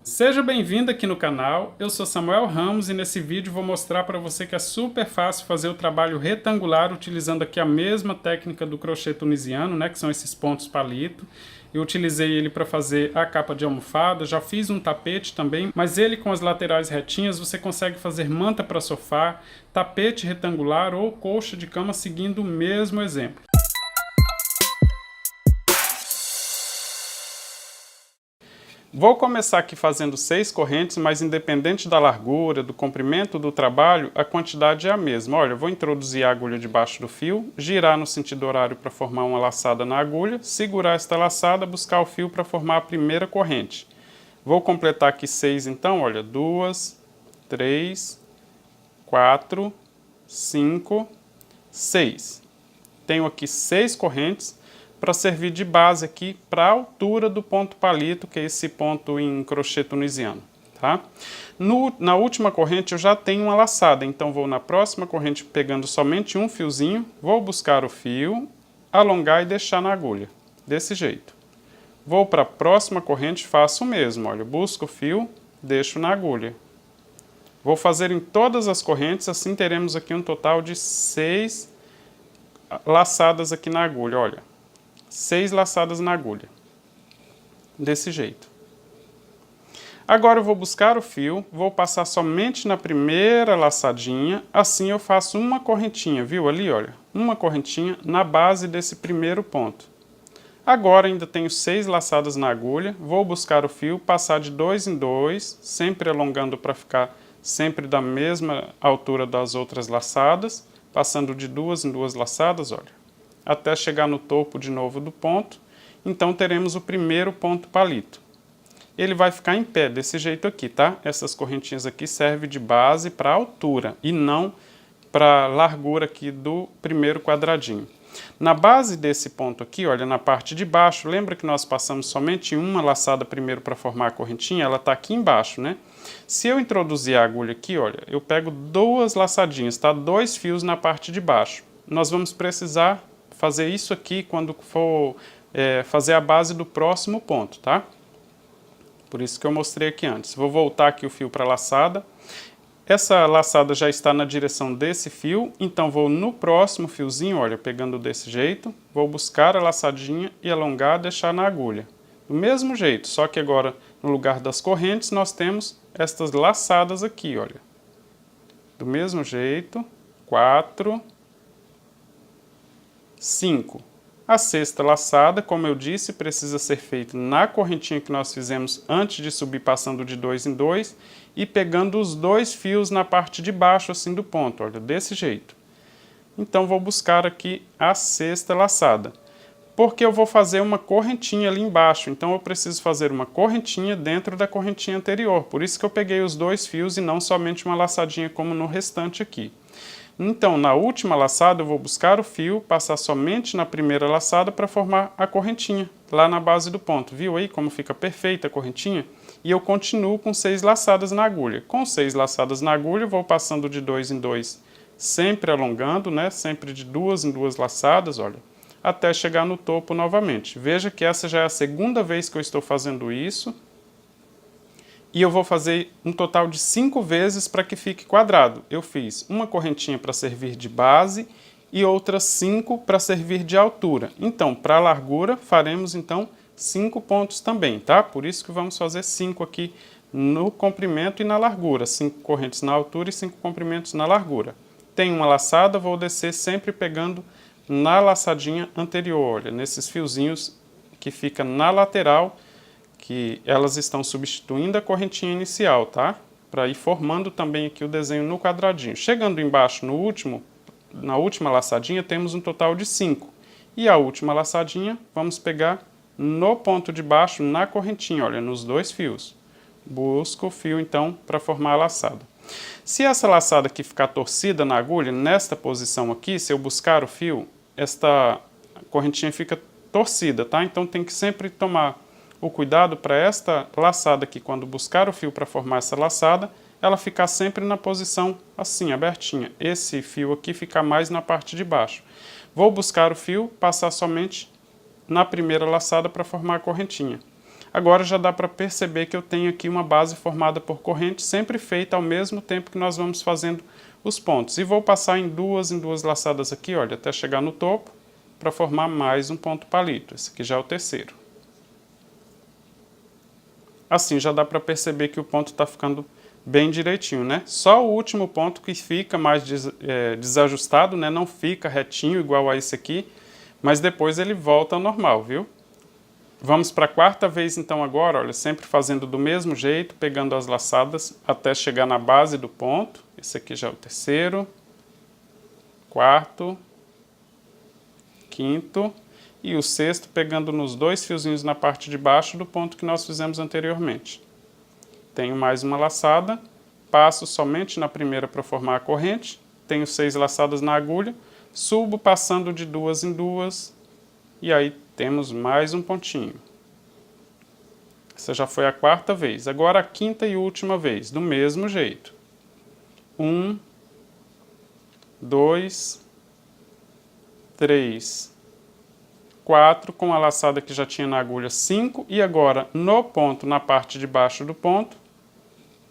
Seja bem-vindo aqui no canal, eu sou Samuel Ramos e nesse vídeo vou mostrar para você que é super fácil fazer o trabalho retangular utilizando aqui a mesma técnica do crochê tunisiano, né, que são esses pontos palito. Eu utilizei ele para fazer a capa de almofada, já fiz um tapete também, mas ele com as laterais retinhas você consegue fazer manta para sofá, tapete retangular ou colcha de cama seguindo o mesmo exemplo. Vou começar aqui fazendo 6 correntes, mas independente da largura, do comprimento do trabalho, a quantidade é a mesma. Olha, vou introduzir a agulha debaixo do fio, girar no sentido horário para formar uma laçada na agulha, segurar esta laçada, buscar o fio para formar a primeira corrente. Vou completar aqui 6 então, olha, 2, 3, 4, 5, 6. Tenho aqui 6 correntes para servir de base aqui para a altura do ponto palito, que é esse ponto em crochê tunisiano, tá? Na última corrente eu já tenho uma laçada, então vou na próxima corrente pegando somente um fiozinho, vou buscar o fio, alongar e deixar na agulha, desse jeito. Vou para a próxima corrente, faço o mesmo, olha, busco o fio, deixo na agulha. Vou fazer em todas as correntes, assim teremos aqui um total de 6 laçadas aqui na agulha, olha. 6 laçadas na agulha, desse jeito. Agora eu vou buscar o fio, vou passar somente na primeira laçadinha, assim eu faço uma correntinha, viu ali, olha, uma correntinha na base desse primeiro ponto. Agora ainda tenho 6 laçadas na agulha, vou buscar o fio, passar de 2 em 2, sempre alongando para ficar sempre da mesma altura das outras laçadas, passando de 2 em 2 laçadas, olha, até chegar no topo de novo do ponto, então teremos o primeiro ponto palito. Ele vai ficar em pé desse jeito aqui, tá? Essas correntinhas aqui servem de base para a altura e não para a largura aqui do primeiro quadradinho. Na base desse ponto aqui, olha, na parte de baixo, lembra que nós passamos somente uma laçada primeiro para formar a correntinha? Ela está aqui embaixo, né? Se eu introduzir a agulha aqui, olha, eu pego 2 laçadinhas, tá? 2 fios na parte de baixo. Nós vamos precisar fazer isso aqui quando for fazer a base do próximo ponto, tá? Por isso que eu mostrei aqui antes. Vou voltar aqui o fio para a laçada. Essa laçada já está na direção desse fio, então vou no próximo fiozinho, olha, pegando desse jeito, vou buscar a laçadinha e alongar, deixar na agulha. Do mesmo jeito, só que agora no lugar das correntes nós temos estas laçadas aqui, olha. Do mesmo jeito, 4, 5. A sexta laçada, como eu disse, precisa ser feita na correntinha que nós fizemos antes de subir passando de 2 em 2 e pegando os 2 fios na parte de baixo assim do ponto, olha, desse jeito. Então vou buscar aqui a sexta laçada, porque eu vou fazer uma correntinha ali embaixo, então eu preciso fazer uma correntinha dentro da correntinha anterior, por isso que eu peguei os 2 fios e não somente uma laçadinha como no restante aqui. Então, na última laçada, eu vou buscar o fio, passar somente na primeira laçada para formar a correntinha, lá na base do ponto. Viu aí como fica perfeita a correntinha? E eu continuo com 6 laçadas na agulha. Com 6 laçadas na agulha, vou passando de 2 em 2, sempre alongando, né? Sempre de 2 em 2 laçadas, olha, até chegar no topo novamente. Veja que essa já é a segunda vez que eu estou fazendo isso. E eu vou fazer um total de 5 vezes para que fique quadrado. Eu fiz uma correntinha para servir de base e outras 5 para servir de altura. Então, para a largura, faremos então 5 pontos também, tá? Por isso que vamos fazer 5 aqui no comprimento e na largura. 5 correntes na altura e 5 comprimentos na largura. Tem uma laçada, vou descer sempre pegando na laçadinha anterior, olha, nesses fiozinhos que fica na lateral, que elas estão substituindo a correntinha inicial, tá? Para ir formando também aqui o desenho no quadradinho. Chegando embaixo na última laçadinha, temos um total de 5. E a última laçadinha, vamos pegar no ponto de baixo, na correntinha, olha, nos 2 fios. Busco o fio, então, para formar a laçada. Se essa laçada aqui ficar torcida na agulha, nesta posição aqui, se eu buscar o fio, esta correntinha fica torcida, tá? Então tem que sempre tomar o cuidado para esta laçada aqui, quando buscar o fio para formar essa laçada, ela ficar sempre na posição assim, abertinha. Esse fio aqui fica mais na parte de baixo. Vou buscar o fio, passar somente na primeira laçada para formar a correntinha. Agora já dá para perceber que eu tenho aqui uma base formada por corrente, sempre feita ao mesmo tempo que nós vamos fazendo os pontos. E vou passar em duas laçadas aqui, olha, até chegar no topo, para formar mais um ponto palito. Esse aqui já é o terceiro. Assim já dá para perceber que o ponto está ficando bem direitinho, né? Só o último ponto que fica mais desajustado, né? Não fica retinho igual a esse aqui, mas depois ele volta ao normal, viu? Vamos para a quarta vez então agora, olha, sempre fazendo do mesmo jeito, pegando as laçadas até chegar na base do ponto. Esse aqui já é o terceiro, quarto, quinto e o sexto, pegando nos dois fiozinhos na parte de baixo do ponto que nós fizemos anteriormente. Tenho mais uma laçada, passo somente na primeira para formar a corrente, tenho 6 laçadas na agulha, subo passando de duas em duas e aí temos mais um pontinho. Essa já foi a quarta vez. Agora a quinta e última vez, do mesmo jeito. 1, 2, 3, 4, com a laçada que já tinha na agulha, 5, e agora no ponto, na parte de baixo do ponto,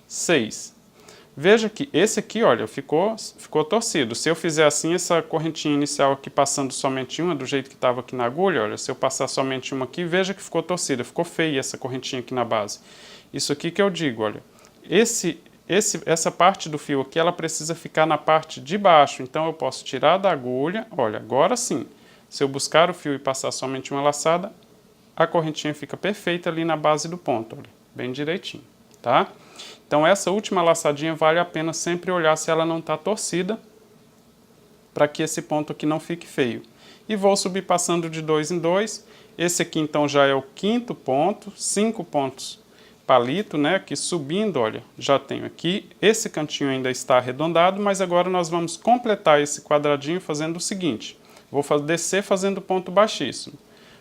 6. Veja que esse aqui, olha, ficou torcido. Se eu fizer assim, essa correntinha inicial aqui passando somente uma, do jeito que estava aqui na agulha, olha, se eu passar somente uma aqui, veja que ficou torcida, ficou feia essa correntinha aqui na base. Isso aqui que eu digo, olha, essa parte do fio aqui, ela precisa ficar na parte de baixo, então eu posso tirar da agulha, olha, agora sim, se eu buscar o fio e passar somente uma laçada, a correntinha fica perfeita ali na base do ponto, olha, bem direitinho, tá? Então essa última laçadinha vale a pena sempre olhar se ela não está torcida, para que esse ponto aqui não fique feio. E vou subir passando de 2 em 2, esse aqui então já é o quinto ponto, 5 pontos palito, né, aqui subindo, olha, já tenho aqui, esse cantinho ainda está arredondado, mas agora nós vamos completar esse quadradinho fazendo o seguinte, vou descer fazendo ponto baixíssimo.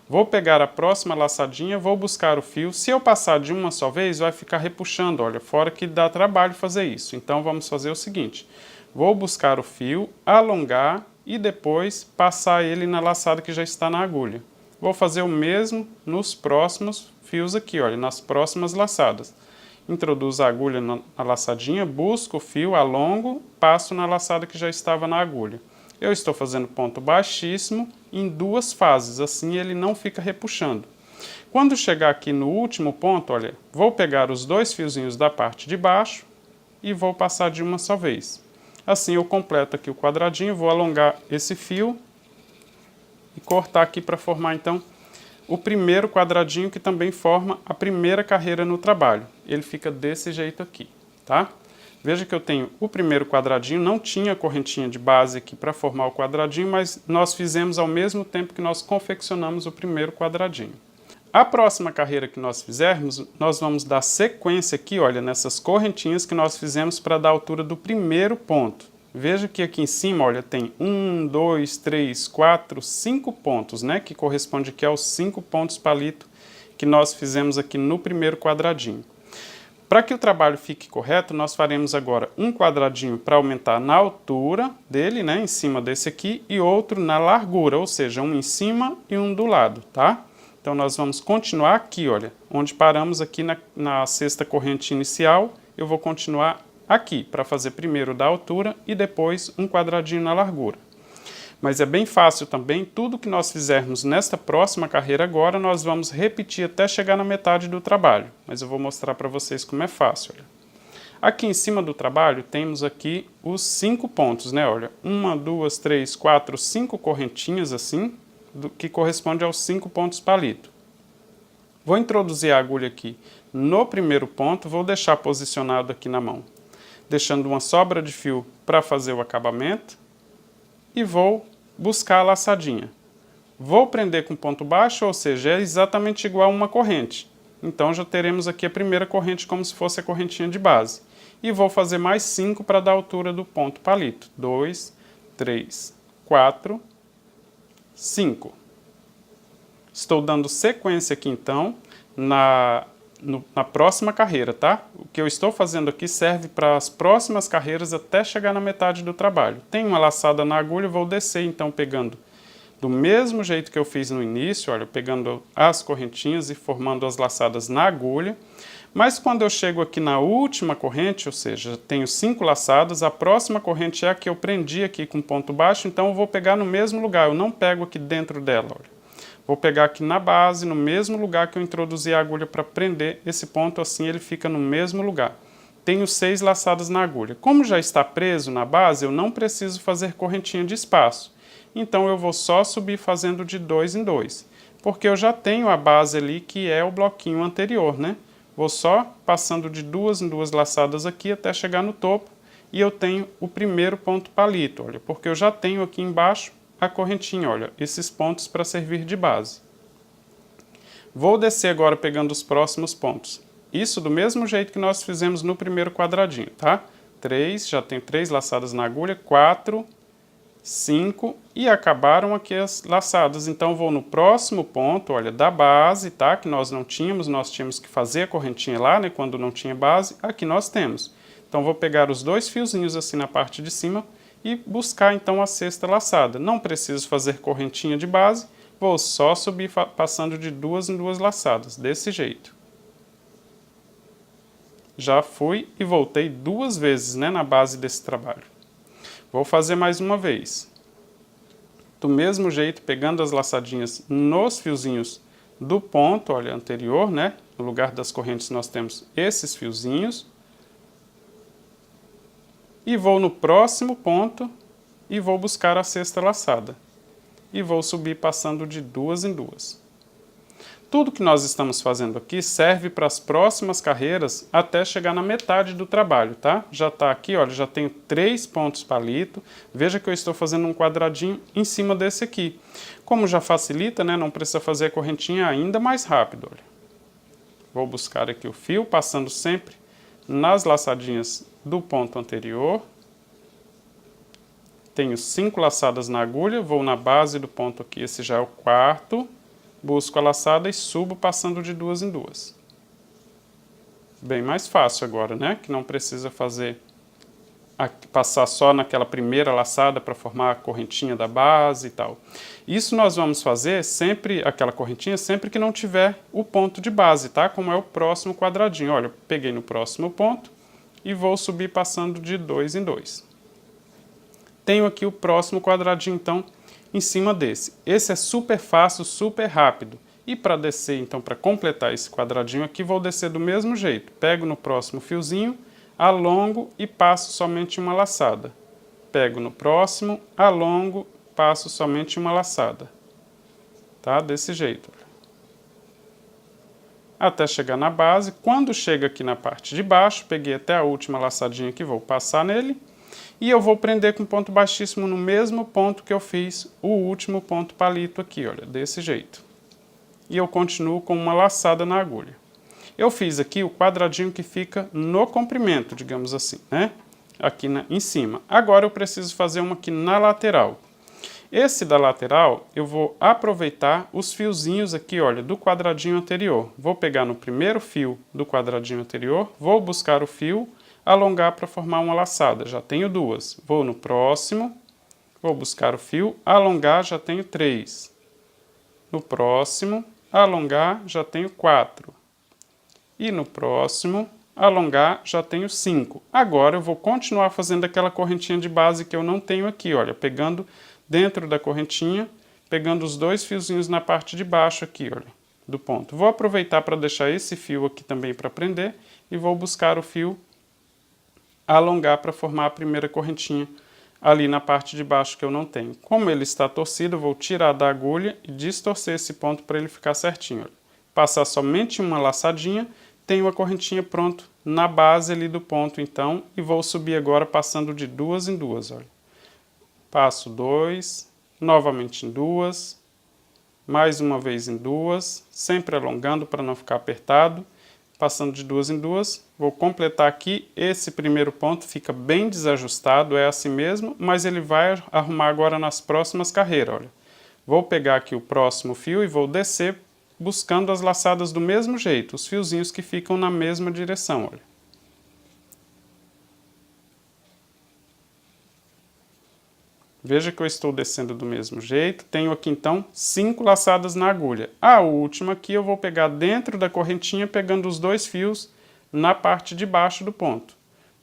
Vou pegar a próxima laçadinha, vou buscar o fio. Se eu passar de uma só vez, vai ficar repuxando, olha, fora que dá trabalho fazer isso. Então, vamos fazer o seguinte. Vou buscar o fio, alongar e depois passar ele na laçada que já está na agulha. Vou fazer o mesmo nos próximos fios aqui, olha, nas próximas laçadas. Introduzo a agulha na laçadinha, busco o fio, alongo, passo na laçada que já estava na agulha. Eu estou fazendo ponto baixíssimo em duas fases, assim ele não fica repuxando. Quando chegar aqui no último ponto, olha, vou pegar os dois fiozinhos da parte de baixo e vou passar de uma só vez. Assim eu completo aqui o quadradinho, vou alongar esse fio e cortar aqui para formar então o primeiro quadradinho que também forma a primeira carreira no trabalho. Ele fica desse jeito aqui, tá? Veja que eu tenho o primeiro quadradinho, não tinha correntinha de base aqui para formar o quadradinho, mas nós fizemos ao mesmo tempo que nós confeccionamos o primeiro quadradinho. A próxima carreira que nós fizermos, nós vamos dar sequência aqui, olha, nessas correntinhas que nós fizemos para dar a altura do primeiro ponto. Veja que aqui em cima, olha, tem 1, 2, 3, 4, 5 pontos, né, que corresponde aqui aos 5 pontos palito que nós fizemos aqui no primeiro quadradinho. Para que o trabalho fique correto, nós faremos agora um quadradinho para aumentar na altura dele, né, em cima desse aqui, e outro na largura, ou seja, um em cima e um do lado, tá? Então nós vamos continuar aqui, olha, onde paramos aqui na sexta corrente inicial, eu vou continuar aqui, para fazer primeiro da altura e depois um quadradinho na largura. Mas é bem fácil também, tudo que nós fizermos nesta próxima carreira agora, nós vamos repetir até chegar na metade do trabalho. Mas eu vou mostrar para vocês como é fácil. Olha. Aqui em cima do trabalho, temos aqui os 5 pontos, né? Olha, 1, 2, 3, 4, 5 correntinhas assim, que corresponde aos 5 pontos palito. Vou introduzir a agulha aqui no primeiro ponto, vou deixar posicionado aqui na mão, deixando uma sobra de fio para fazer o acabamento e vou buscar a laçadinha. Vou prender com ponto baixo, ou seja, é exatamente igual a uma corrente. Então já teremos aqui a primeira corrente como se fosse a correntinha de base. E vou fazer mais 5 para dar a altura do ponto palito. 2, 3, 4, 5. Estou dando sequência aqui então na próxima carreira, tá? O que eu estou fazendo aqui serve para as próximas carreiras até chegar na metade do trabalho. Tem uma laçada na agulha, vou descer então pegando do mesmo jeito que eu fiz no início, olha, pegando as correntinhas e formando as laçadas na agulha. Mas quando eu chego aqui na última corrente, ou seja, tenho 5 laçadas, a próxima corrente é a que eu prendi aqui com ponto baixo, então eu vou pegar no mesmo lugar, eu não pego aqui dentro dela, olha. Vou pegar aqui na base, no mesmo lugar que eu introduzi a agulha para prender esse ponto, assim ele fica no mesmo lugar. Tenho 6 laçadas na agulha. Como já está preso na base, eu não preciso fazer correntinha de espaço. Então eu vou só subir fazendo de 2 em 2, porque eu já tenho a base ali que é o bloquinho anterior, né? Vou só passando de 2 em 2 laçadas aqui até chegar no topo e eu tenho o primeiro ponto palito, olha, porque eu já tenho aqui embaixo a correntinha, olha, esses pontos para servir de base. Vou descer agora pegando os próximos pontos. Isso do mesmo jeito que nós fizemos no primeiro quadradinho, tá? 3, já tenho 3 laçadas na agulha, 4, 5 e acabaram aqui as laçadas. Então vou no próximo ponto, olha, da base, tá? Que nós tínhamos que fazer a correntinha lá, né? Quando não tinha base, aqui nós temos. Então vou pegar os 2 fiozinhos assim na parte de cima e buscar então a sexta laçada. Não preciso fazer correntinha de base, vou só subir passando de 2 em 2 laçadas, desse jeito. Já fui e voltei 2 vezes, né? Na base desse trabalho. Vou fazer mais uma vez. Do mesmo jeito, pegando as laçadinhas nos fiozinhos do ponto, olha, anterior, né? No lugar das correntes nós temos esses fiozinhos. E vou no próximo ponto e vou buscar a sexta laçada. E vou subir passando de 2 em 2. Tudo que nós estamos fazendo aqui serve para as próximas carreiras até chegar na metade do trabalho, tá? Já está aqui, olha, já tenho 3 pontos palito. Veja que eu estou fazendo um quadradinho em cima desse aqui. Como já facilita, né? Não precisa fazer a correntinha ainda mais rápido, olha. Vou buscar aqui o fio, passando sempre nas laçadinhas do ponto anterior. Tenho 5 laçadas na agulha, vou na base do ponto aqui, esse já é o quarto. Busco a laçada e subo passando de 2 em 2. Bem mais fácil agora, né? Que não precisa passar só naquela primeira laçada para formar a correntinha da base e tal. Isso nós vamos fazer sempre, aquela correntinha, sempre que não tiver o ponto de base, tá? Como é o próximo quadradinho. Olha, eu peguei no próximo ponto e vou subir passando de 2 em 2. Tenho aqui o próximo quadradinho, então, em cima desse. Esse é super fácil, super rápido. E para descer, então, para completar esse quadradinho aqui, vou descer do mesmo jeito. Pego no próximo fiozinho, alongo e passo somente uma laçada. Pego no próximo, alongo, passo somente uma laçada. Tá? Desse jeito. Até chegar na base. Quando chega aqui na parte de baixo, peguei até a última laçadinha que vou passar nele. E eu vou prender com ponto baixíssimo no mesmo ponto que eu fiz o último ponto palito aqui, olha, desse jeito. E eu continuo com uma laçada na agulha. Eu fiz aqui o quadradinho que fica no comprimento, digamos assim, né? Aqui em cima. Agora eu preciso fazer uma aqui na lateral. Esse da lateral, eu vou aproveitar os fiozinhos aqui, olha, do quadradinho anterior. Vou pegar no primeiro fio do quadradinho anterior, vou buscar o fio, alongar para formar uma laçada, já tenho 2. Vou no próximo, vou buscar o fio, alongar, já tenho 3. No próximo, alongar, já tenho 4. E no próximo, alongar, já tenho 5. Agora eu vou continuar fazendo aquela correntinha de base que eu não tenho aqui, olha, pegando dentro da correntinha, pegando os 2 fiozinhos na parte de baixo aqui, olha, do ponto. Vou aproveitar para deixar esse fio aqui também para prender e vou buscar o fio alongar para formar a primeira correntinha ali na parte de baixo que eu não tenho. Como ele está torcido, eu vou tirar da agulha e distorcer esse ponto para ele ficar certinho. Olha. Passar somente uma laçadinha, tenho a correntinha pronto na base ali do ponto então, e vou subir agora passando de 2 em 2, olha. Passo 2, novamente em 2, mais uma vez em 2, sempre alongando para não ficar apertado. Passando de 2 em 2, vou completar aqui, esse primeiro ponto fica bem desajustado, é assim mesmo, mas ele vai arrumar agora nas próximas carreiras, olha. Vou pegar aqui o próximo fio e vou descer buscando as laçadas do mesmo jeito, os fiozinhos que ficam na mesma direção, olha. Veja que eu estou descendo do mesmo jeito. Tenho aqui então 5 laçadas na agulha. A última aqui eu vou pegar dentro da correntinha, pegando os 2 fios na parte de baixo do ponto.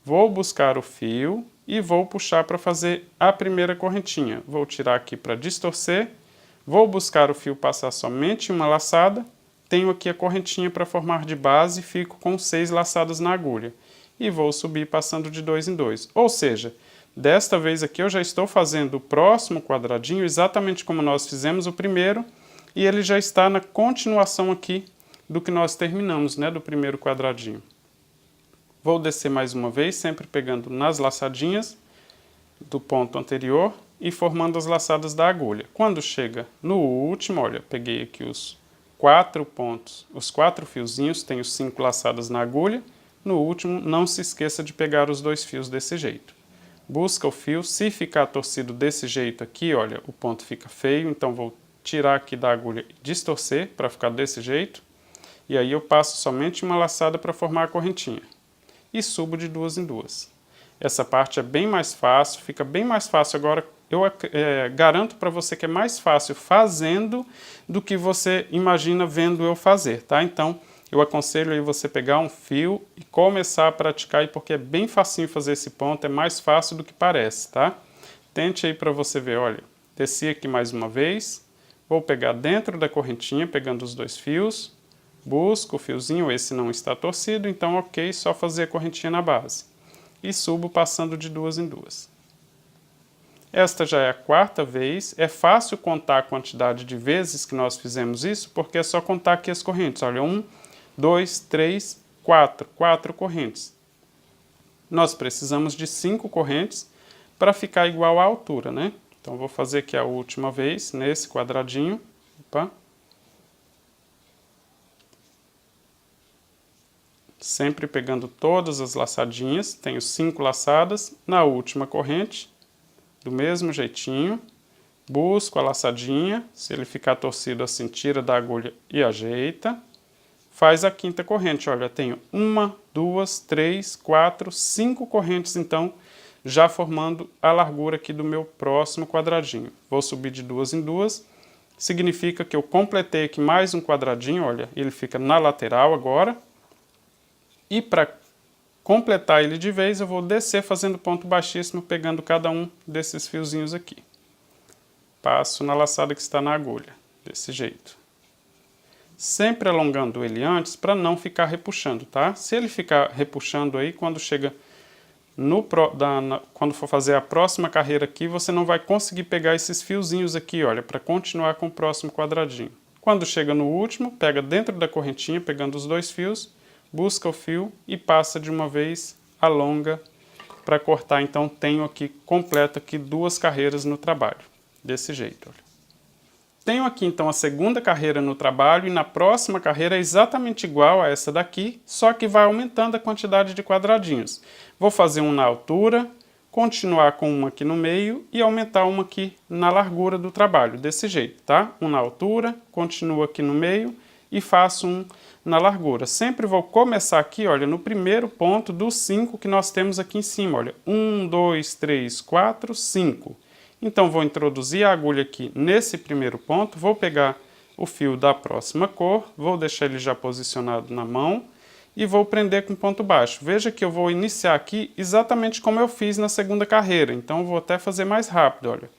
Vou buscar o fio e vou puxar para fazer a primeira correntinha. Vou tirar aqui para distorcer. Vou buscar o fio, passar somente uma laçada. Tenho aqui a correntinha para formar de base e fico com 6 laçadas na agulha. E vou subir passando de 2 em 2. Ou seja, desta vez aqui eu já estou fazendo o próximo quadradinho exatamente como nós fizemos o primeiro. E ele já está na continuação aqui do que nós terminamos, né, do primeiro quadradinho. Vou descer mais uma vez, sempre pegando nas laçadinhas do ponto anterior e formando as laçadas da agulha. Quando chega no último, olha, peguei aqui os 4 pontos, os 4 fiozinhos, tenho 5 laçadas na agulha. No último, não se esqueça de pegar os 2 fios desse jeito. Busca o fio, se ficar torcido desse jeito aqui, olha, o ponto fica feio, então vou tirar aqui da agulha e distorcer para ficar desse jeito. E aí eu passo somente uma laçada para formar a correntinha. E subo de 2 em 2. Essa parte é bem mais fácil, fica bem mais fácil agora. Eu garanto para você que é mais fácil fazendo do que você imagina vendo eu fazer, tá? Então, eu aconselho aí você pegar um fio e começar a praticar, porque é bem facinho fazer esse ponto, é mais fácil do que parece, tá? Tente aí para você ver, olha, desci aqui mais uma vez, vou pegar dentro da correntinha, pegando os 2 fios, busco o fiozinho, esse não está torcido, então ok, só fazer a correntinha na base. E subo passando de 2 em 2. Esta já é a 4ª vez, é fácil contar a quantidade de vezes que nós fizemos isso, porque é só contar aqui as correntes, olha, 1, 2, 3, 4, 4 correntes. Nós precisamos de 5 correntes para ficar igual à altura, né? Então vou fazer aqui a última vez, nesse quadradinho, opa. Sempre pegando todas as laçadinhas, tenho 5 laçadas, na última corrente, do mesmo jeitinho, busco a laçadinha, se ele ficar torcido assim, tira da agulha e ajeita, faz a 5ª corrente, olha, tenho 1, 2, 3, 4, 5 correntes, então, já formando a largura aqui do meu próximo quadradinho. Vou subir de 2 em 2, significa que eu completei aqui mais um quadradinho, olha, ele fica na lateral agora. E para completar ele de vez, eu vou descer fazendo ponto baixíssimo, pegando cada um desses fiozinhos aqui. Passo na laçada que está na agulha, desse jeito. Sempre alongando ele antes para não ficar repuxando, tá? Se ele ficar repuxando aí, quando chega quando for fazer a próxima carreira aqui, você não vai conseguir pegar esses fiozinhos aqui, olha, para continuar com o próximo quadradinho. Quando chega no último, pega dentro da correntinha, pegando os 2 fios, busca o fio e passa de uma vez, alonga para cortar. Então tenho aqui, completo aqui 2 carreiras no trabalho, desse jeito. Olha. Tenho aqui então a 2ª carreira no trabalho e na próxima carreira é exatamente igual a essa daqui, só que vai aumentando a quantidade de quadradinhos. Vou fazer um na altura, continuar com uma aqui no meio e aumentar uma aqui na largura do trabalho, desse jeito, tá? Um na altura, continuo aqui no meio e faço um na largura. Sempre vou começar aqui, olha, no primeiro ponto dos 5 que nós temos aqui em cima, olha, 1, 2, 3, 4, 5. Então vou introduzir a agulha aqui nesse primeiro ponto, vou pegar o fio da próxima cor, vou deixar ele já posicionado na mão e vou prender com ponto baixo. Veja que eu vou iniciar aqui exatamente como eu fiz na 2ª carreira, então eu vou até fazer mais rápido, olha.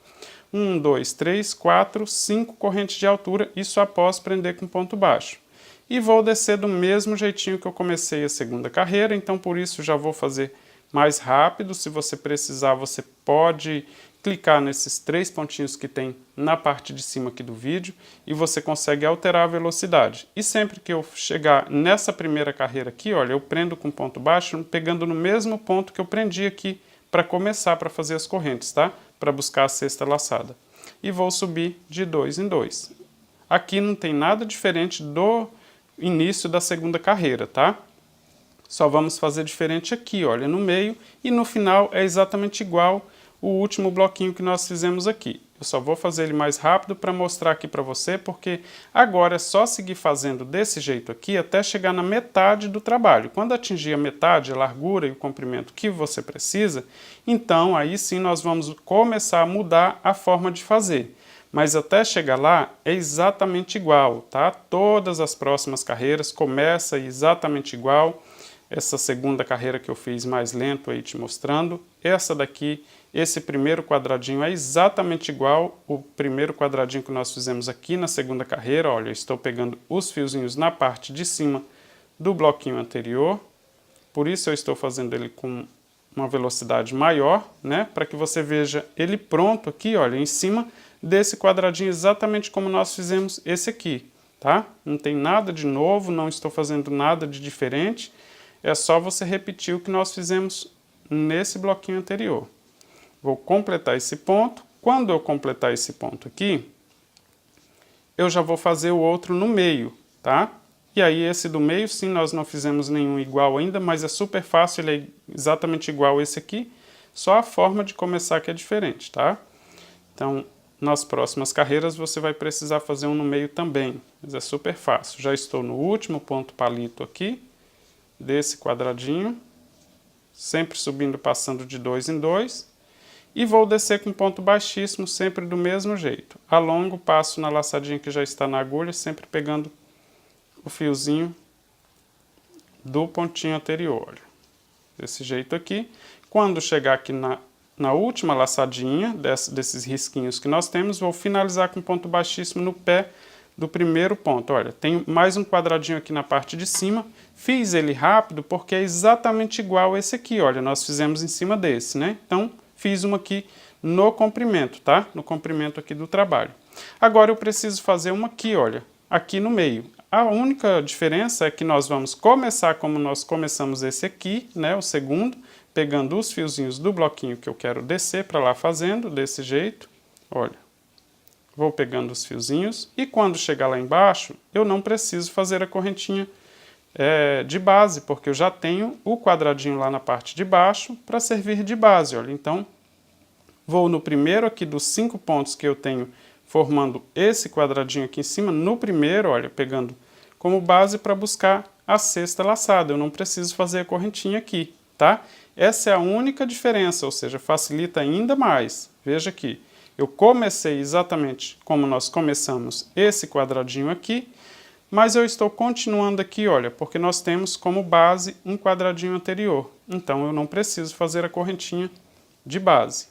1, 2, 3, 4, 5 correntes de altura, isso após prender com ponto baixo. E vou descer do mesmo jeitinho que eu comecei a 2ª carreira, então por isso já vou fazer mais rápido. Se você precisar, você pode clicar nesses 3 pontinhos que tem na parte de cima aqui do vídeo e você consegue alterar a velocidade. E sempre que eu chegar nessa primeira carreira aqui, olha, eu prendo com ponto baixo, pegando no mesmo ponto que eu prendi aqui para começar, para fazer as correntes, tá? Para buscar a 6ª laçada. E vou subir de 2 em 2. Aqui não tem nada diferente do início da 2ª carreira, tá? Só vamos fazer diferente aqui, olha, no meio, e no final é exatamente igual o último bloquinho que nós fizemos aqui. Eu só vou fazer ele mais rápido para mostrar aqui para você, porque agora é só seguir fazendo desse jeito aqui até chegar na metade do trabalho. Quando atingir a metade, a largura e o comprimento que você precisa, então aí sim nós vamos começar a mudar a forma de fazer. Mas até chegar lá é exatamente igual, tá? Todas as próximas carreiras começam exatamente igual. Essa segunda carreira que eu fiz mais lento aí te mostrando. Essa daqui, esse primeiro quadradinho é exatamente igual o primeiro quadradinho que nós fizemos aqui na segunda carreira. Olha, eu estou pegando os fiozinhos na parte de cima do bloquinho anterior. Por isso eu estou fazendo ele com uma velocidade maior, né? Para que você veja ele pronto aqui, olha, em cima desse quadradinho exatamente como nós fizemos esse aqui, tá? Não tem nada de novo, não estou fazendo nada de diferente. É só você repetir o que nós fizemos nesse bloquinho anterior. Vou completar esse ponto. Quando eu completar esse ponto aqui, eu já vou fazer o outro no meio, tá? E aí esse do meio, sim, nós não fizemos nenhum igual ainda, mas é super fácil, ele é exatamente igual a esse aqui, só a forma de começar que é diferente, tá? Então, nas próximas carreiras você vai precisar fazer um no meio também, mas é super fácil. Já estou no último ponto palito aqui, desse quadradinho, sempre subindo, passando de 2 em 2, e vou descer com ponto baixíssimo, sempre do mesmo jeito. Alongo, passo na laçadinha que já está na agulha, sempre pegando o fiozinho do pontinho anterior, olha. Desse jeito aqui. Quando chegar aqui na última laçadinha desses risquinhos que nós temos, vou finalizar com ponto baixíssimo no pé do primeiro ponto. Olha, tem mais um quadradinho aqui na parte de cima. Fiz ele rápido porque é exatamente igual esse aqui, olha, nós fizemos em cima desse, né? Então, fiz uma aqui no comprimento, tá? No comprimento aqui do trabalho. Agora eu preciso fazer uma aqui, olha, aqui no meio. A única diferença é que nós vamos começar como nós começamos esse aqui, né? O segundo, pegando os fiozinhos do bloquinho que eu quero descer para lá fazendo, desse jeito, olha. Vou pegando os fiozinhos e quando chegar lá embaixo, eu não preciso fazer a correntinha de base, porque eu já tenho o quadradinho lá na parte de baixo para servir de base, olha. Então, vou no primeiro aqui dos 5 pontos que eu tenho formando esse quadradinho aqui em cima, no primeiro, olha, pegando como base para buscar a sexta laçada. Eu não preciso fazer a correntinha aqui, tá? Essa é a única diferença, ou seja, facilita ainda mais. Veja aqui. Eu comecei exatamente como nós começamos esse quadradinho aqui, mas eu estou continuando aqui, olha, porque nós temos como base um quadradinho anterior. Então, eu não preciso fazer a correntinha de base.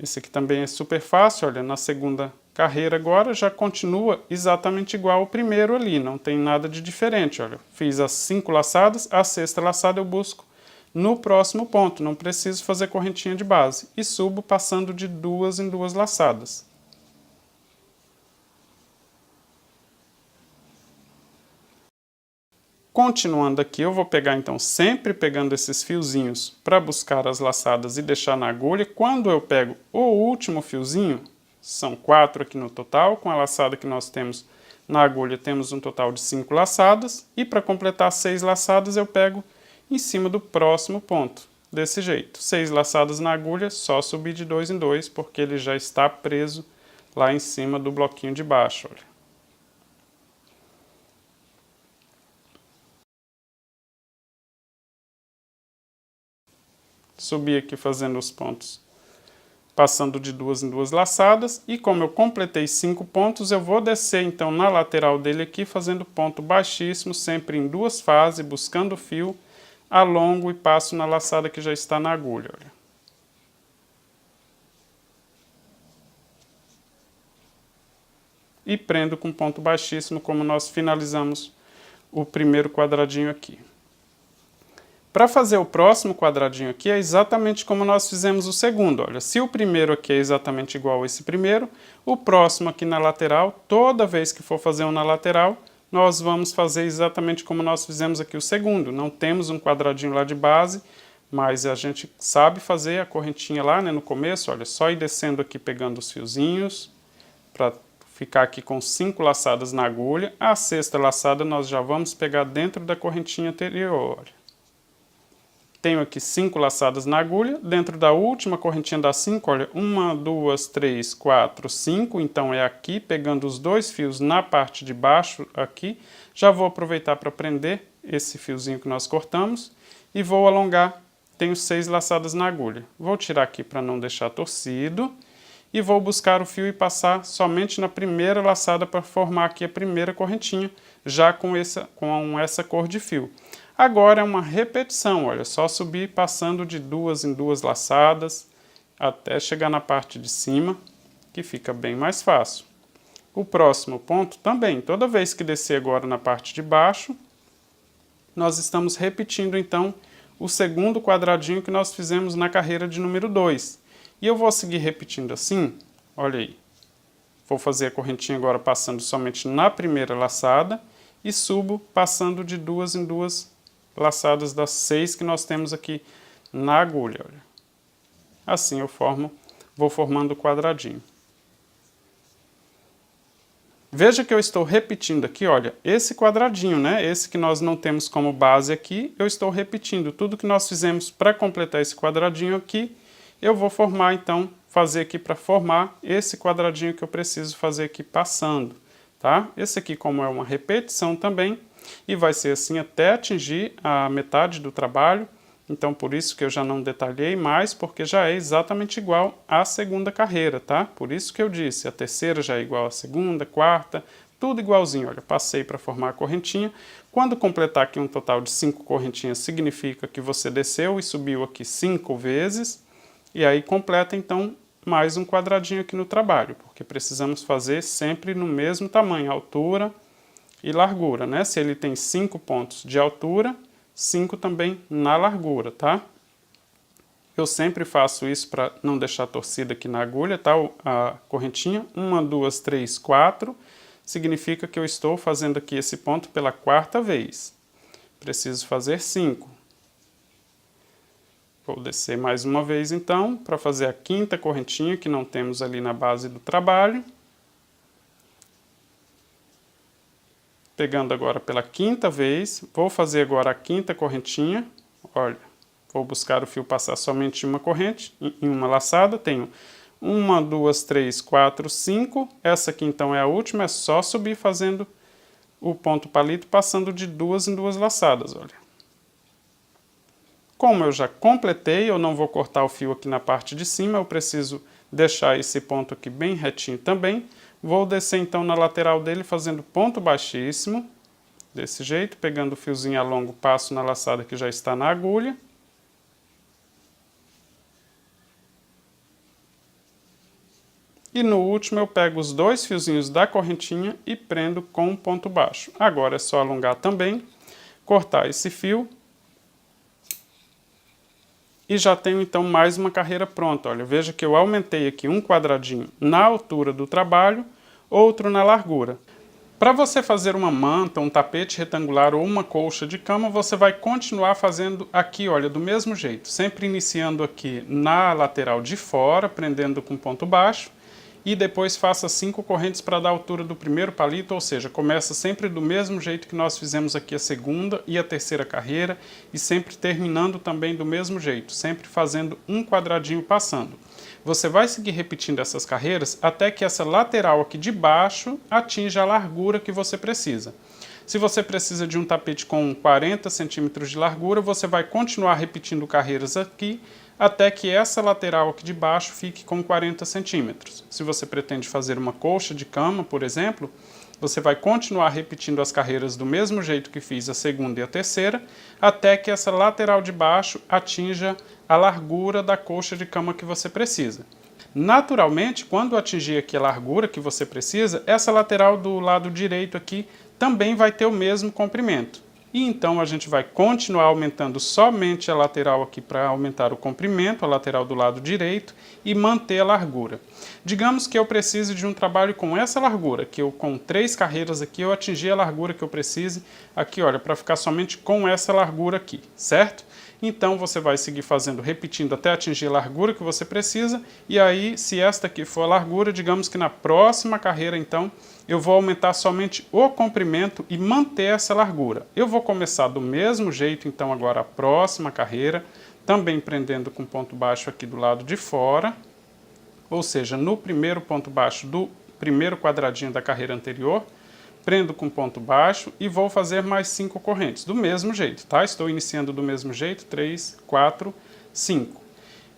Esse aqui também é super fácil, olha, na segunda carreira agora já continua exatamente igual ao primeiro ali, não tem nada de diferente, olha. Fiz as 5 laçadas, a sexta laçada eu busco no próximo ponto, não preciso fazer correntinha de base. E subo passando de 2 em 2 laçadas. Continuando aqui, eu vou pegar então, sempre pegando esses fiozinhos para buscar as laçadas e deixar na agulha. Quando eu pego o último fiozinho, são 4 aqui no total, com a laçada que nós temos na agulha, temos um total de 5 laçadas. E para completar 6 laçadas, eu pego em cima do próximo ponto, desse jeito. 6 laçadas na agulha, só subir de 2 em 2, porque ele já está preso lá em cima do bloquinho de baixo, olha. Subi aqui fazendo os pontos, passando de 2 em 2 laçadas, e como eu completei 5 pontos, eu vou descer então na lateral dele aqui, fazendo ponto baixíssimo, sempre em 2 fases, buscando o fio, alongo e passo na laçada que já está na agulha, olha. E prendo com ponto baixíssimo, como nós finalizamos o primeiro quadradinho aqui. Para fazer o próximo quadradinho aqui é exatamente como nós fizemos o segundo, olha. Se o primeiro aqui é exatamente igual a esse primeiro, o próximo aqui na lateral, toda vez que for fazer um na lateral, nós vamos fazer exatamente como nós fizemos aqui o segundo. Não temos um quadradinho lá de base, mas a gente sabe fazer a correntinha lá, né, no começo, olha, só ir descendo aqui pegando os fiozinhos, para ficar aqui com 5 laçadas na agulha. A sexta laçada nós já vamos pegar dentro da correntinha anterior, olha. tenho aqui 5 laçadas na agulha, dentro da última correntinha das 5, olha, 1, 2, 3, 4, 5, então é aqui, pegando os 2 fios na parte de baixo aqui, já vou aproveitar para prender esse fiozinho que nós cortamos e vou alongar, tenho 6 laçadas na agulha. Vou tirar aqui para não deixar torcido e vou buscar o fio e passar somente na primeira laçada para formar aqui a primeira correntinha, já com essa cor de fio. Agora é uma repetição, olha, só subir passando de 2 em 2 laçadas até chegar na parte de cima, que fica bem mais fácil. O próximo ponto também, toda vez que descer agora na parte de baixo, nós estamos repetindo então o segundo quadradinho que nós fizemos na carreira de número 2. E eu vou seguir repetindo assim, olha aí. Vou fazer a correntinha agora passando somente na primeira laçada e subo passando de 2 em 2 laçadas das 6 que nós temos aqui na agulha. Olha. Assim eu vou formando o quadradinho. Veja que eu estou repetindo aqui, olha, esse quadradinho, né? Esse que nós não temos como base aqui, eu estou repetindo. Tudo que nós fizemos para completar esse quadradinho aqui, eu vou formar então, fazer aqui para formar esse quadradinho que eu preciso fazer aqui passando, tá? Esse aqui, como é uma repetição também, e vai ser assim até atingir a metade do trabalho, então por isso que eu já não detalhei mais, porque já é exatamente igual à segunda carreira, tá? Por isso que eu disse, a terceira já é igual à segunda, quarta, tudo igualzinho, olha, passei para formar a correntinha. Quando completar aqui um total de 5 correntinhas, significa que você desceu e subiu aqui 5 vezes, e aí completa então mais um quadradinho aqui no trabalho, porque precisamos fazer sempre no mesmo tamanho, altura e largura, né? Se ele tem 5 pontos de altura, 5 também na largura, tá? Eu sempre faço isso para não deixar torcida aqui na agulha, tá? A correntinha, 1, 2, 3, 4, significa que eu estou fazendo aqui esse ponto pela 4ª vez. Preciso fazer 5. Vou descer mais uma vez então, para fazer a 5ª correntinha que não temos ali na base do trabalho. Pegando agora pela 5ª vez, vou fazer agora a 5ª correntinha. Olha, vou buscar o fio passar somente uma corrente, em uma laçada, tenho 1, 2, 3, 4, 5. Essa aqui então é a última, é só subir fazendo o ponto palito, passando de 2 em 2 laçadas, olha. Como eu já completei, eu não vou cortar o fio aqui na parte de cima, eu preciso deixar esse ponto aqui bem retinho também. Vou descer então na lateral dele fazendo ponto baixíssimo, desse jeito, pegando o fiozinho a longo, passo na laçada que já está na agulha. E no último eu pego os 2 fiozinhos da correntinha e prendo com um ponto baixo. Agora é só alongar também, cortar esse fio. E já tenho então mais uma carreira pronta. Olha, veja que eu aumentei aqui um quadradinho na altura do trabalho, outro na largura. Para você fazer uma manta, um tapete retangular ou uma colcha de cama, você vai continuar fazendo aqui, olha, do mesmo jeito. Sempre iniciando aqui na lateral de fora, prendendo com ponto baixo. E depois faça 5 correntes para dar a altura do primeiro palito, ou seja, começa sempre do mesmo jeito que nós fizemos aqui a segunda e a terceira carreira, e sempre terminando também do mesmo jeito, sempre fazendo um quadradinho passando. Você vai seguir repetindo essas carreiras até que essa lateral aqui de baixo atinja a largura que você precisa. Se você precisa de um tapete com 40 centímetros de largura, você vai continuar repetindo carreiras aqui, até que essa lateral aqui de baixo fique com 40 centímetros. Se você pretende fazer uma colcha de cama, por exemplo, você vai continuar repetindo as carreiras do mesmo jeito que fiz a segunda e a terceira, até que essa lateral de baixo atinja a largura da colcha de cama que você precisa. Naturalmente, quando atingir aqui a largura que você precisa, essa lateral do lado direito aqui também vai ter o mesmo comprimento. E então a gente vai continuar aumentando somente a lateral aqui para aumentar o comprimento, a lateral do lado direito, e manter a largura. Digamos que eu precise de um trabalho com essa largura, que eu com 3 carreiras aqui eu atingi a largura que eu precise aqui, olha, para ficar somente com essa largura aqui, certo? Então você vai seguir fazendo, repetindo até atingir a largura que você precisa, e aí se esta aqui for a largura, digamos que na próxima carreira então eu vou aumentar somente o comprimento e manter essa largura. Eu vou começar do mesmo jeito então agora a próxima carreira, também prendendo com ponto baixo aqui do lado de fora, ou seja, no primeiro ponto baixo do primeiro quadradinho da carreira anterior, prendo com ponto baixo e vou fazer mais 5 correntes, do mesmo jeito, tá? Estou iniciando do mesmo jeito, 3, 4, 5.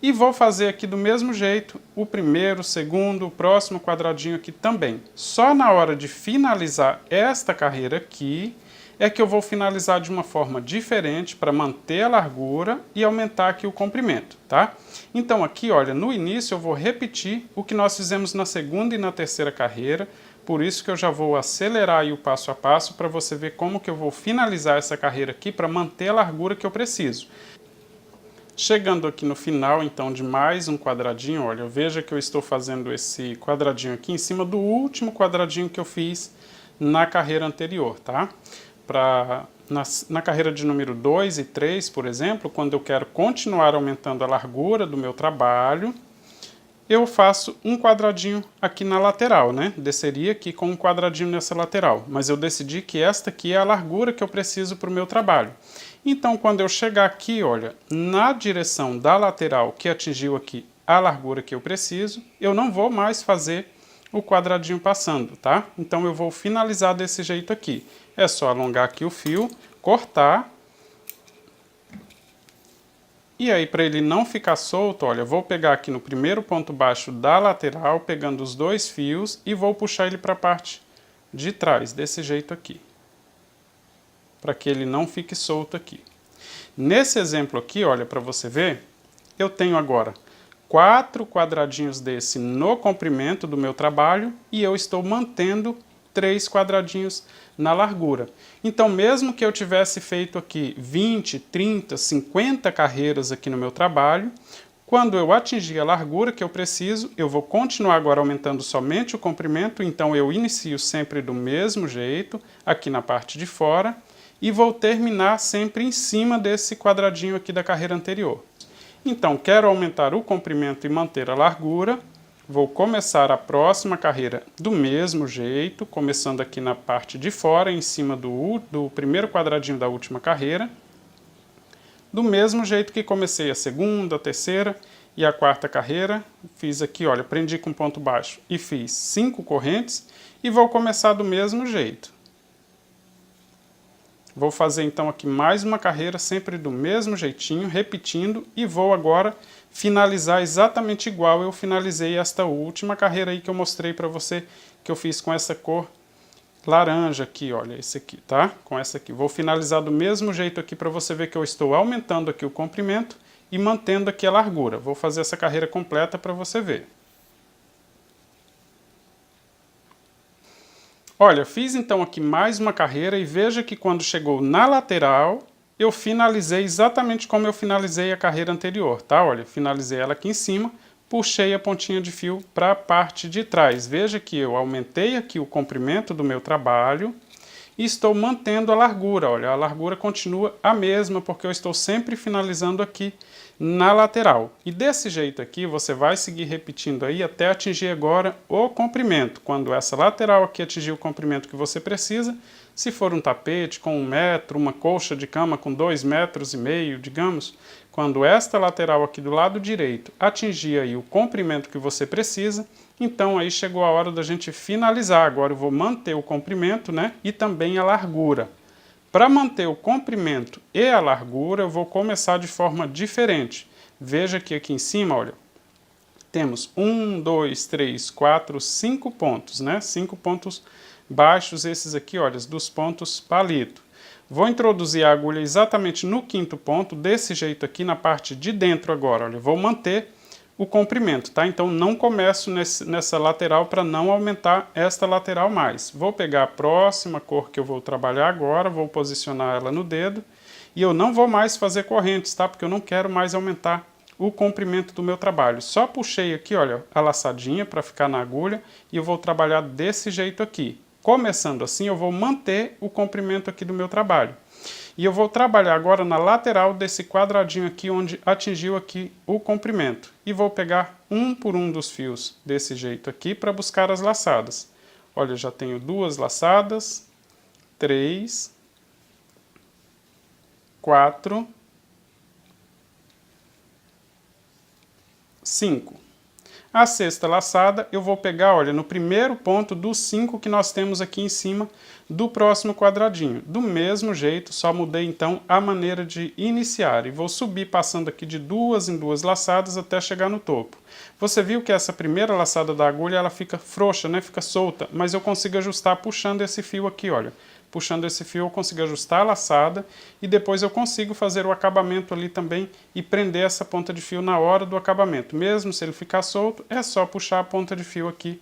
E vou fazer aqui do mesmo jeito o primeiro, o segundo, o próximo quadradinho aqui também. Só na hora de finalizar esta carreira aqui, é que eu vou finalizar de uma forma diferente para manter a largura e aumentar aqui o comprimento, tá? Então aqui, olha, no início eu vou repetir o que nós fizemos na segunda e na terceira carreira, por isso que eu já vou acelerar aí o passo a passo para você ver como que eu vou finalizar essa carreira aqui para manter a largura que eu preciso. Chegando aqui no final, então, de mais um quadradinho, olha, veja que eu estou fazendo esse quadradinho aqui em cima do último quadradinho que eu fiz na carreira anterior, tá? Na carreira de número 2 e 3, por exemplo, quando eu quero continuar aumentando a largura do meu trabalho, eu faço um quadradinho aqui na lateral, né? Desceria aqui com um quadradinho nessa lateral, mas eu decidi que esta aqui é a largura que eu preciso para o meu trabalho. Então, quando eu chegar aqui, olha, na direção da lateral que atingiu aqui a largura que eu preciso, eu não vou mais fazer o quadradinho passando, tá? Então eu vou finalizar desse jeito aqui. É só alongar aqui o fio, cortar. E aí, para ele não ficar solto, olha, eu vou pegar aqui no primeiro ponto baixo da lateral, pegando os dois fios e vou puxar ele para a parte de trás, desse jeito aqui. Para que ele não fique solto aqui. Nesse exemplo aqui, olha, para você ver, eu tenho agora 4 quadradinhos desse no comprimento do meu trabalho e eu estou mantendo 3 quadradinhos na largura. Então, mesmo que eu tivesse feito aqui 20, 30, 50 carreiras aqui no meu trabalho, quando eu atingir a largura que eu preciso, eu vou continuar agora aumentando somente o comprimento, então eu inicio sempre do mesmo jeito, aqui na parte de fora, e vou terminar sempre em cima desse quadradinho aqui da carreira anterior. Então, quero aumentar o comprimento e manter a largura, vou começar a próxima carreira do mesmo jeito, começando aqui na parte de fora, em cima do primeiro quadradinho da última carreira, do mesmo jeito que comecei a segunda, a terceira e a quarta carreira. Fiz aqui, olha, prendi com ponto baixo e fiz 5 correntes e vou começar do mesmo jeito. Vou fazer então aqui mais uma carreira, sempre do mesmo jeitinho, repetindo, e vou agora finalizar exatamente igual eu finalizei esta última carreira aí que eu mostrei para você, que eu fiz com essa cor laranja aqui, olha, esse aqui, tá? Com essa aqui. Vou finalizar do mesmo jeito aqui para você ver que eu estou aumentando aqui o comprimento e mantendo aqui a largura. Vou fazer essa carreira completa para você ver. Olha, fiz então aqui mais uma carreira e veja que quando chegou na lateral, eu finalizei exatamente como eu finalizei a carreira anterior, tá? Olha, finalizei ela aqui em cima, puxei a pontinha de fio para a parte de trás. Veja que eu aumentei aqui o comprimento do meu trabalho e estou mantendo a largura. Olha, a largura continua a mesma porque eu estou sempre finalizando aqui na lateral. E desse jeito aqui você vai seguir repetindo aí até atingir agora o comprimento. Quando essa lateral aqui atingir o comprimento que você precisa, se for um tapete com 1 metro, uma colcha de cama com 2,5 metros, digamos, quando esta lateral aqui do lado direito atingir aí o comprimento que você precisa, então aí chegou a hora da gente finalizar. Agora eu vou manter o comprimento, né, e também a largura. Para manter o comprimento e a largura, eu vou começar de forma diferente. Veja que aqui em cima, olha, temos 1, 2, 3, 4, 5 pontos, né? 5 pontos baixos, esses aqui, olha, dos pontos palito. Vou introduzir a agulha exatamente no 5º ponto, desse jeito aqui na parte de dentro agora, olha, vou manter o comprimento, tá? Então não começo nessa lateral para não aumentar esta lateral mais. Vou pegar a próxima cor que eu vou trabalhar agora, vou posicionar ela no dedo e eu não vou mais fazer correntes, tá? Porque eu não quero mais aumentar o comprimento do meu trabalho. Só puxei aqui, olha, a laçadinha para ficar na agulha e eu vou trabalhar desse jeito aqui. Começando assim, eu vou manter o comprimento aqui do meu trabalho. E eu vou trabalhar agora na lateral desse quadradinho aqui, onde atingiu aqui o comprimento. E vou pegar um por um dos fios desse jeito aqui para buscar as laçadas. Olha, já tenho 2 laçadas, 3, 4, 5. A 6ª laçada eu vou pegar, olha, no primeiro ponto dos 5 que nós temos aqui em cima do próximo quadradinho. Do mesmo jeito, só mudei então a maneira de iniciar. E vou subir passando aqui de 2 em 2 laçadas até chegar no topo. Você viu que essa primeira laçada da agulha, ela fica frouxa, né? Fica solta, mas eu consigo ajustar puxando esse fio aqui, olha. Puxando esse fio eu consigo ajustar a laçada e depois eu consigo fazer o acabamento ali também e prender essa ponta de fio na hora do acabamento. Mesmo se ele ficar solto, é só puxar a ponta de fio aqui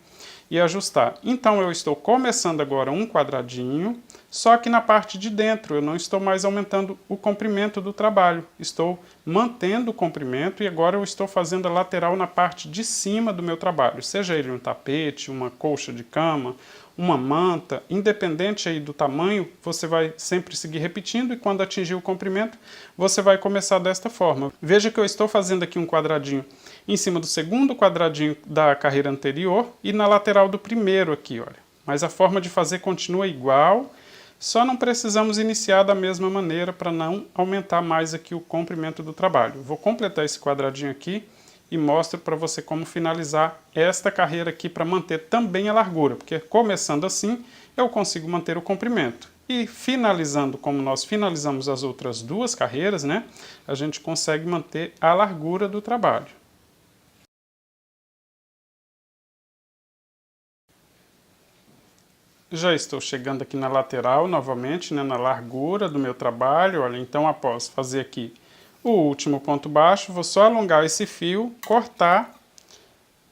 e ajustar. Então eu estou começando agora um quadradinho, só que na parte de dentro eu não estou mais aumentando o comprimento do trabalho. Estou mantendo o comprimento e agora eu estou fazendo a lateral na parte de cima do meu trabalho. Seja ele um tapete, uma colcha de cama, uma manta, independente aí do tamanho, você vai sempre seguir repetindo e quando atingir o comprimento, você vai começar desta forma. Veja que eu estou fazendo aqui um quadradinho em cima do segundo quadradinho da carreira anterior e na lateral do primeiro aqui, olha. Mas a forma de fazer continua igual, só não precisamos iniciar da mesma maneira para não aumentar mais aqui o comprimento do trabalho. Vou completar esse quadradinho aqui e mostro para você como finalizar esta carreira aqui para manter também a largura, porque começando assim eu consigo manter o comprimento. E finalizando como nós finalizamos as outras 2 carreiras, né, a gente consegue manter a largura do trabalho. Já estou chegando aqui na lateral novamente, né, na largura do meu trabalho. Olha, então após fazer aqui o último ponto baixo, vou só alongar esse fio, cortar,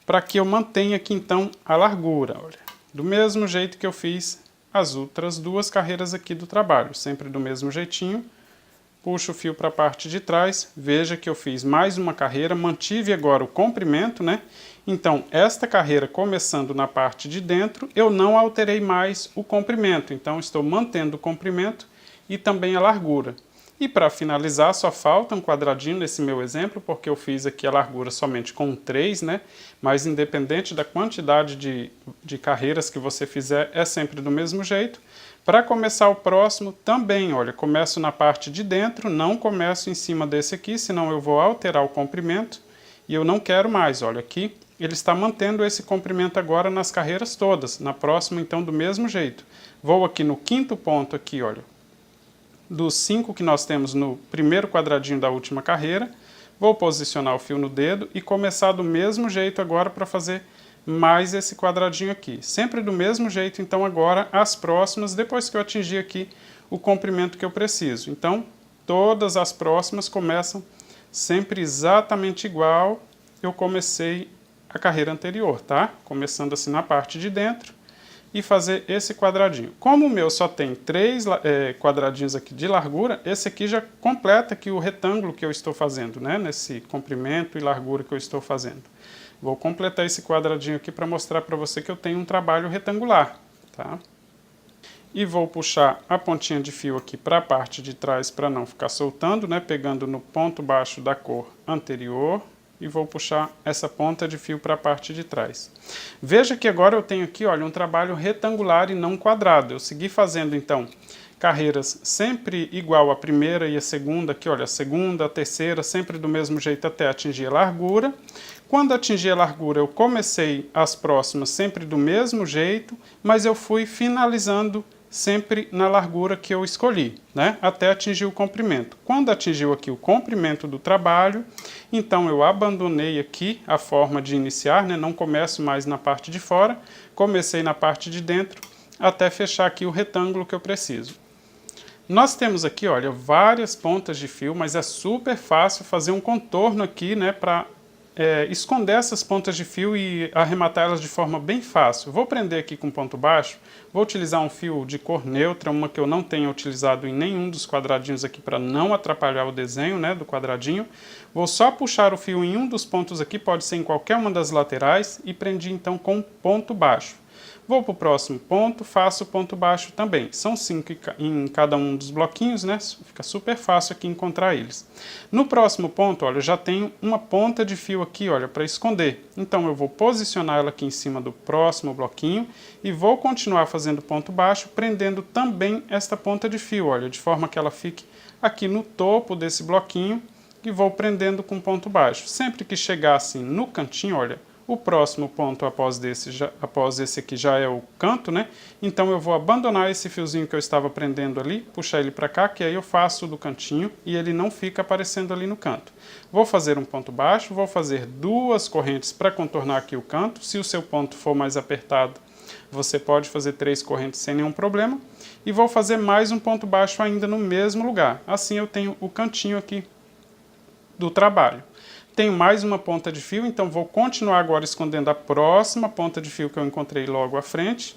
para que eu mantenha aqui então a largura, olha. Do mesmo jeito que eu fiz as outras 2 carreiras aqui do trabalho, sempre do mesmo jeitinho. Puxo o fio para a parte de trás, veja que eu fiz mais uma carreira, mantive agora o comprimento, né? Então, esta carreira começando na parte de dentro, eu não alterei mais o comprimento, então estou mantendo o comprimento e também a largura. E para finalizar, só falta um quadradinho nesse meu exemplo, porque eu fiz aqui a largura somente com 3, né? Mas independente da quantidade de carreiras que você fizer, é sempre do mesmo jeito. Para começar o próximo, também, olha, começo na parte de dentro, não começo em cima desse aqui, senão eu vou alterar o comprimento e eu não quero mais, olha, aqui ele está mantendo esse comprimento agora nas carreiras todas. Na próxima, então, do mesmo jeito. Vou aqui no 5º ponto aqui, olha, dos 5 que nós temos no primeiro quadradinho da última carreira, vou posicionar o fio no dedo e começar do mesmo jeito agora para fazer mais esse quadradinho aqui. Sempre do mesmo jeito, então, agora as próximas, depois que eu atingir aqui o comprimento que eu preciso. Então, todas as próximas começam sempre exatamente igual eu comecei a carreira anterior, tá? Começando assim na parte de dentro e fazer esse quadradinho. Como o meu só tem 3 quadradinhos aqui de largura, esse aqui já completa aqui o retângulo que eu estou fazendo, né? Nesse comprimento e largura que eu estou fazendo. Vou completar esse quadradinho aqui para mostrar para você que eu tenho um trabalho retangular, tá? E vou puxar a pontinha de fio aqui para a parte de trás para não ficar soltando, né? Pegando no ponto baixo da cor anterior. E vou puxar essa ponta de fio para a parte de trás. Veja que agora eu tenho aqui, olha, um trabalho retangular e não quadrado. Eu segui fazendo, então, carreiras sempre igual a primeira e a segunda, aqui, olha, a segunda, a terceira, sempre do mesmo jeito até atingir a largura. Quando atingir a largura, eu comecei as próximas sempre do mesmo jeito, mas eu fui finalizando sempre na largura que eu escolhi, né? Até atingir o comprimento. Quando atingiu aqui o comprimento do trabalho, então eu abandonei aqui a forma de iniciar, né? Não começo mais na parte de fora, comecei na parte de dentro, até fechar aqui o retângulo que eu preciso. Nós temos aqui, olha, várias pontas de fio, mas é super fácil fazer um contorno aqui, né? Para esconder essas pontas de fio e arrematar elas de forma bem fácil. Vou prender aqui com ponto baixo, vou utilizar um fio de cor neutra, uma que eu não tenha utilizado em nenhum dos quadradinhos aqui para não atrapalhar o desenho, né, do quadradinho. Vou só puxar o fio em um dos pontos aqui, pode ser em qualquer uma das laterais, e prendi então com ponto baixo. Vou para o próximo ponto, faço ponto baixo também. São 5 em cada um dos bloquinhos, né? Fica super fácil aqui encontrar eles. No próximo ponto, olha, eu já tenho uma ponta de fio aqui, olha, para esconder. Então eu vou posicionar ela aqui em cima do próximo bloquinho e vou continuar fazendo ponto baixo, prendendo também esta ponta de fio, olha, de forma que ela fique aqui no topo desse bloquinho e vou prendendo com ponto baixo. Sempre que chegar assim no cantinho, olha, o próximo ponto após esse aqui já é o canto, né? Então eu vou abandonar esse fiozinho que eu estava prendendo ali, puxar ele para cá, que aí eu faço do cantinho e ele não fica aparecendo ali no canto. Vou fazer um ponto baixo, vou fazer 2 correntes para contornar aqui o canto. Se o seu ponto for mais apertado, você pode fazer 3 correntes sem nenhum problema. E vou fazer mais um ponto baixo ainda no mesmo lugar. Assim eu tenho o cantinho aqui do trabalho. Tenho mais uma ponta de fio, então vou continuar agora escondendo a próxima ponta de fio que eu encontrei logo à frente,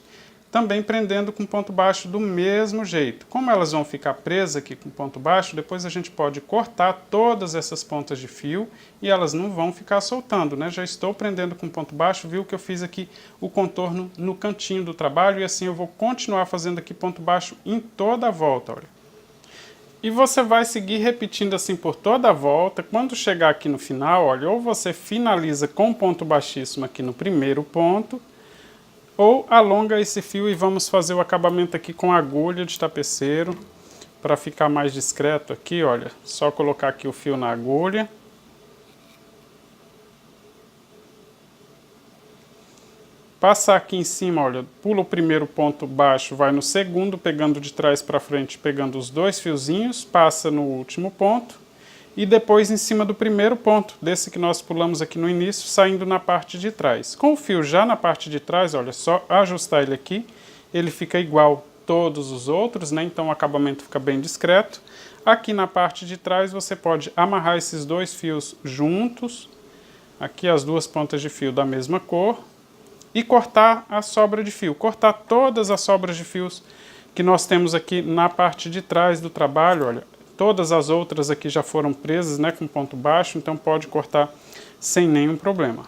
também prendendo com ponto baixo do mesmo jeito. Como elas vão ficar presas aqui com ponto baixo, depois a gente pode cortar todas essas pontas de fio e elas não vão ficar soltando, né? Já estou prendendo com ponto baixo, viu que eu fiz aqui o contorno no cantinho do trabalho e assim eu vou continuar fazendo aqui ponto baixo em toda a volta, olha. E você vai seguir repetindo assim por toda a volta. Quando chegar aqui no final, olha, ou você finaliza com ponto baixíssimo aqui no primeiro ponto, ou alonga esse fio e vamos fazer o acabamento aqui com agulha de tapeceiro, para ficar mais discreto aqui, olha, só colocar aqui o fio na agulha. Passa aqui em cima, olha, pula o primeiro ponto baixo, vai no segundo, pegando de trás para frente, pegando os 2 fiozinhos, passa no último ponto e depois em cima do primeiro ponto, desse que nós pulamos aqui no início, saindo na parte de trás. Com o fio já na parte de trás, olha, só ajustar ele aqui, ele fica igual todos os outros, né? Então o acabamento fica bem discreto. Aqui na parte de trás você pode amarrar esses 2 fios juntos, aqui as 2 pontas de fio da mesma cor, e cortar a sobra de fio, cortar todas as sobras de fios que nós temos aqui na parte de trás do trabalho, olha, todas as outras aqui já foram presas, né, com ponto baixo, então pode cortar sem nenhum problema.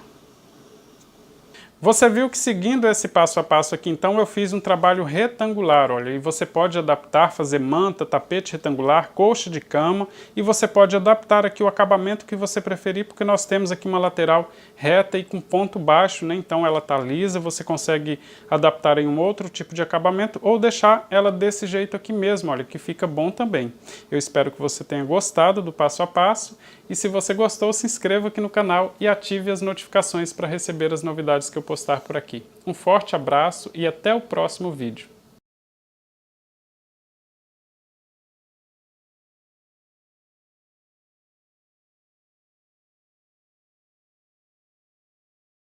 Você viu que seguindo esse passo a passo aqui, então, eu fiz um trabalho retangular, olha, e você pode adaptar, fazer manta, tapete retangular, colcha de cama, e você pode adaptar aqui o acabamento que você preferir, porque nós temos aqui uma lateral reta e com ponto baixo, né, então ela tá lisa, você consegue adaptar em um outro tipo de acabamento, ou deixar ela desse jeito aqui mesmo, olha, que fica bom também. Eu espero que você tenha gostado do passo a passo, e se você gostou, se inscreva aqui no canal e ative as notificações para receber as novidades que eu postar por aqui. Um forte abraço e até o próximo vídeo.